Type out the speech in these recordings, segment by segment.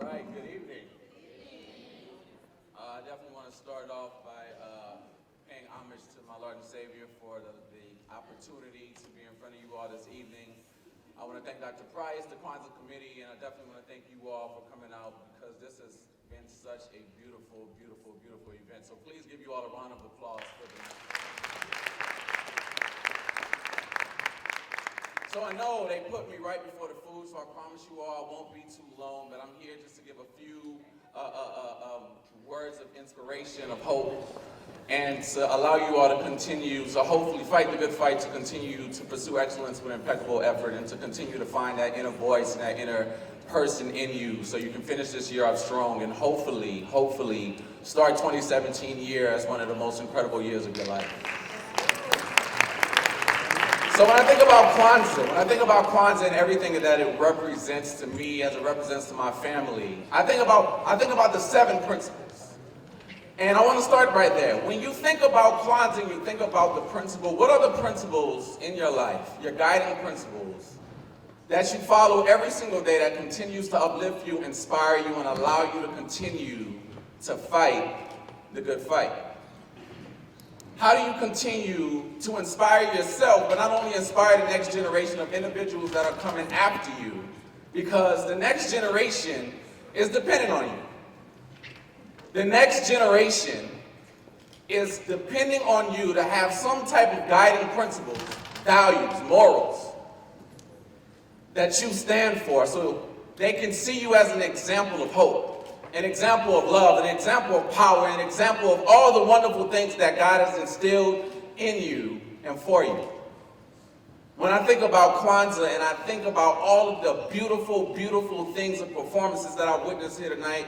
All right, good evening. I definitely want to start off by paying homage to my Lord and Savior for the opportunity to be in front of you all this evening. I want to thank Dr. Price, the Kwanzaa Committee, and I definitely want to thank you all for coming out because this has been such a beautiful, beautiful, beautiful event. So please give you all a round of applause for tonight. So I know they put me right before the food, so I promise you all I won't be too long, but I'm here just to give a few words of inspiration, of hope, and to allow you all to continue, so hopefully fight the good fight, to continue to pursue excellence with impeccable effort, and to continue to find that inner voice and that inner person in you, so you can finish this year out strong and hopefully start 2017 year as one of the most incredible years of your life. So when I think about Kwanzaa and everything that it represents to me, as it represents to my family, I think about the 7 principles. And I want to start right there. When you think about Kwanzaa, you think about the principle. What are the principles in your life, your guiding principles, that you follow every single day that continues to uplift you, inspire you, and allow you to continue to fight the good fight? How do you continue to inspire yourself, but not only inspire the next generation of individuals that are coming after you? Because the next generation is dependent on you. The next generation is depending on you to have some type of guiding principles, values, morals that you stand for, so they can see you as an example of hope, an example of love, an example of power, an example of all the wonderful things that God has instilled in you and for you. When I think about Kwanzaa and I think about all of the beautiful, beautiful things and performances that I've witnessed here tonight,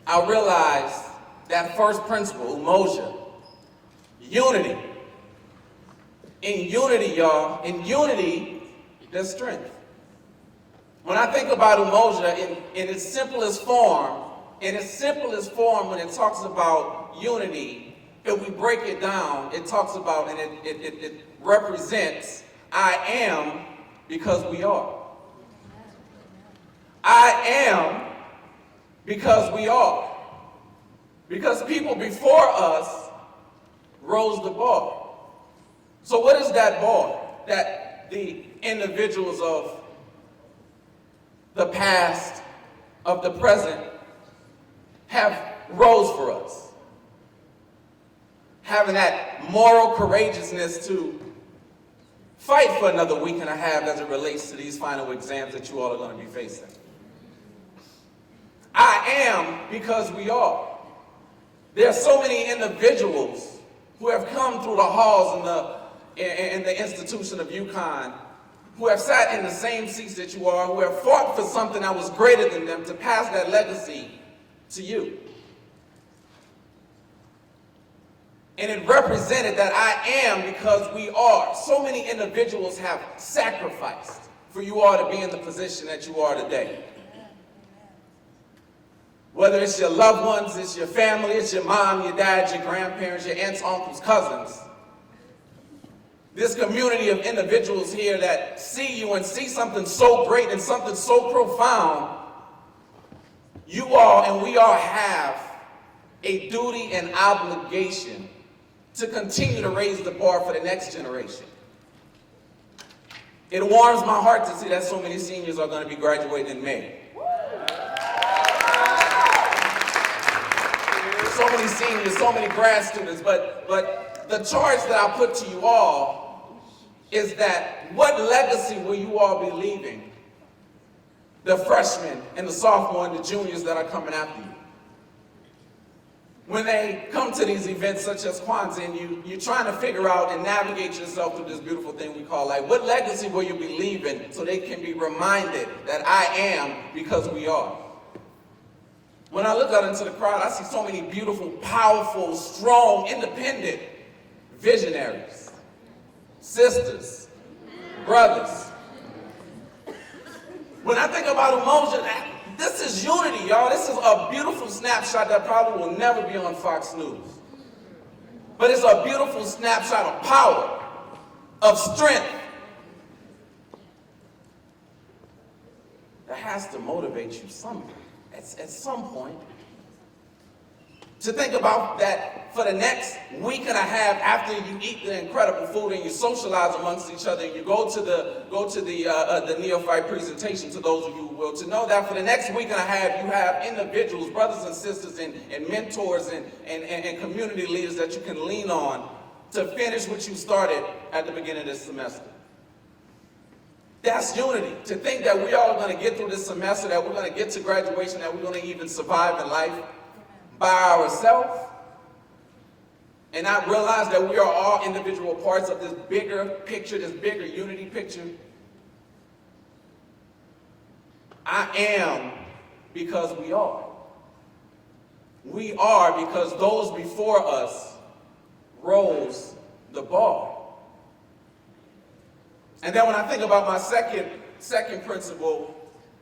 I realize that first principle, umoja, unity. In unity, y'all, in unity, there's strength. When I think about umoja in its simplest form, when it talks about unity, if we break it down, it talks about, and it represents, I am because we are. I am because we are. Because people before us rose the bar. So what is that bar that the individuals of the past, of the present, have rose for us? Having that moral courageousness to fight for another week and a half as it relates to these final exams that you all are going to be facing. I am because we are. There are so many individuals who have come through the halls in the institution of UConn, who have sat in the same seats that you are, who have fought for something that was greater than them, to pass that legacy to you. And it represented that I am because we are. So many individuals have sacrificed for you all to be in the position that you are today. Whether it's your loved ones, it's your family, it's your mom, your dad, your grandparents, your aunts, uncles, cousins. This community of individuals here that see you and see something so great and something so profound, you all and we all have a duty and obligation to continue to raise the bar for the next generation. It warms my heart to see that so many seniors are going to be graduating in May. So many seniors, so many grad students, but the charge that I put to you all is that what legacy will you all be leaving the freshmen and the sophomore and the juniors that are coming after you? When they come to these events such as Kwanzaa and you're trying to figure out and navigate yourself through this beautiful thing we call life, what legacy will you be leaving so they can be reminded that I am because we are? When I look out into the crowd, I see so many beautiful, powerful, strong, independent visionaries, sisters, brothers. When I think about umoja, this is unity, y'all. This is a beautiful snapshot that probably will never be on Fox News. But it's a beautiful snapshot of power, of strength, that has to motivate you somehow. at some point, to think about that for the next week and a half after you eat the incredible food and you socialize amongst each other and you go to the neophyte presentation, to those of you who will, to know that for the next week and a half you have individuals, brothers and sisters and mentors and community leaders that you can lean on to finish what you started at the beginning of this semester. That's unity. To think that we all are going to get through this semester, that we're going to get to graduation, that we're going to even survive in life by ourselves, and not realize that we are all individual parts of this bigger picture, this bigger unity picture. I am because we are. We are because those before us rose the bar. And then when I think about my second principle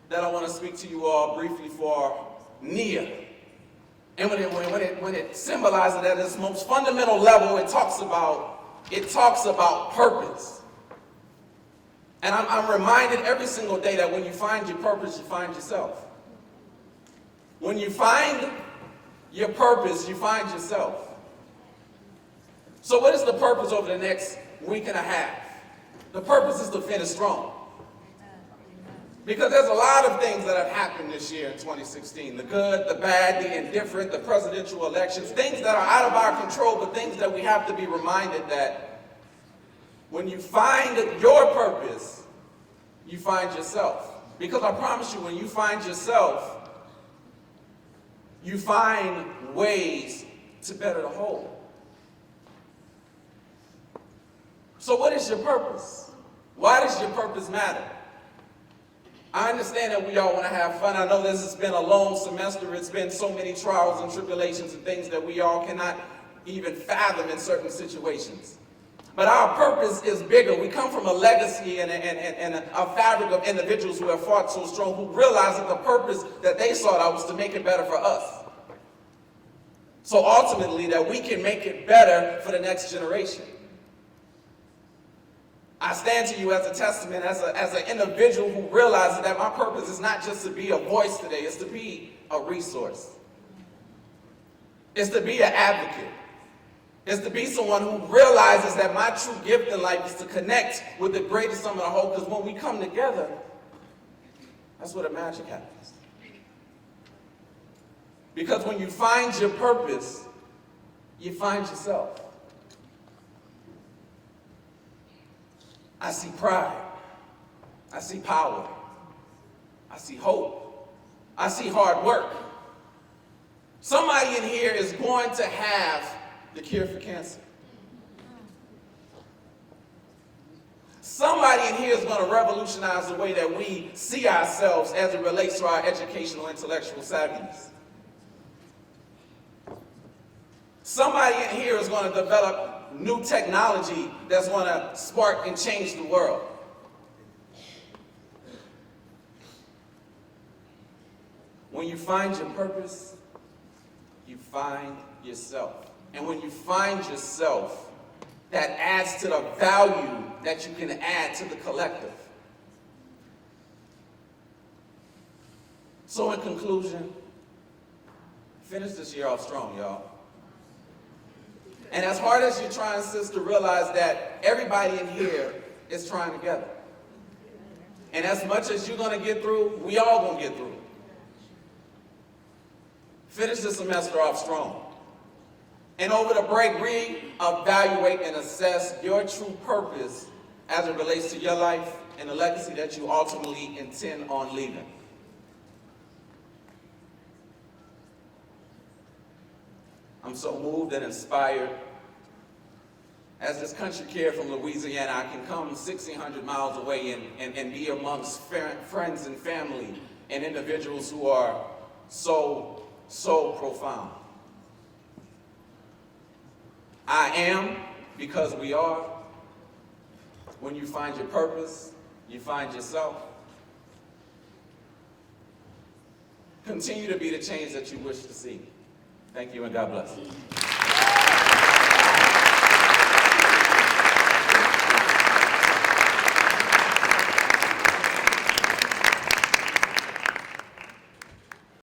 that I want to speak to you all briefly for, Nia. And when it symbolizes it at its most fundamental level, it talks about purpose. And I'm reminded every single day that when you find your purpose, you find yourself. When you find your purpose, you find yourself. So what is the purpose over the next week and a half? The purpose is to finish strong. Because there's a lot of things that have happened this year in 2016. The good, the bad, the indifferent, the presidential elections, things that are out of our control, but things that we have to be reminded that when you find your purpose, you find yourself. Because I promise you, when you find yourself, you find ways to better the whole. So what is your purpose? Why does your purpose matter? I understand that we all want to have fun. I know this has been a long semester. It's been so many trials and tribulations and things that we all cannot even fathom in certain situations. But our purpose is bigger. We come from a legacy and a fabric of individuals who have fought so strong, who realized that the purpose that they sought out was to make it better for us. So ultimately, that we can make it better for the next generation. I stand to you as a testament, as an individual who realizes that my purpose is not just to be a voice today, it's to be a resource. It's to be an advocate. It's to be someone who realizes that my true gift in life is to connect with the greatest sum of the whole, because when we come together, that's where the magic happens. Because when you find your purpose, you find yourself. I see pride. I see power. I see hope. I see hard work. Somebody in here is going to have the cure for cancer. Somebody in here is going to revolutionize the way that we see ourselves as it relates to our educational intellectual savviness. Somebody in here is going to develop new technology that's going to spark and change the world. When you find your purpose, you find yourself. And when you find yourself, that adds to the value that you can add to the collective. So in conclusion, finish this year off strong, y'all. And as hard as you're trying, sister, realize that everybody in here is trying together. And as much as you're going to get through, we all going to get through. Finish the semester off strong. And over the break, reevaluate and assess your true purpose as it relates to your life and the legacy that you ultimately intend on leaving. I'm so moved and inspired. As this country kid from Louisiana, I can come 1,600 miles away and be amongst friends and family and individuals who are so profound. I am because we are. When you find your purpose, you find yourself. Continue to be the change that you wish to see. Thank you and God bless.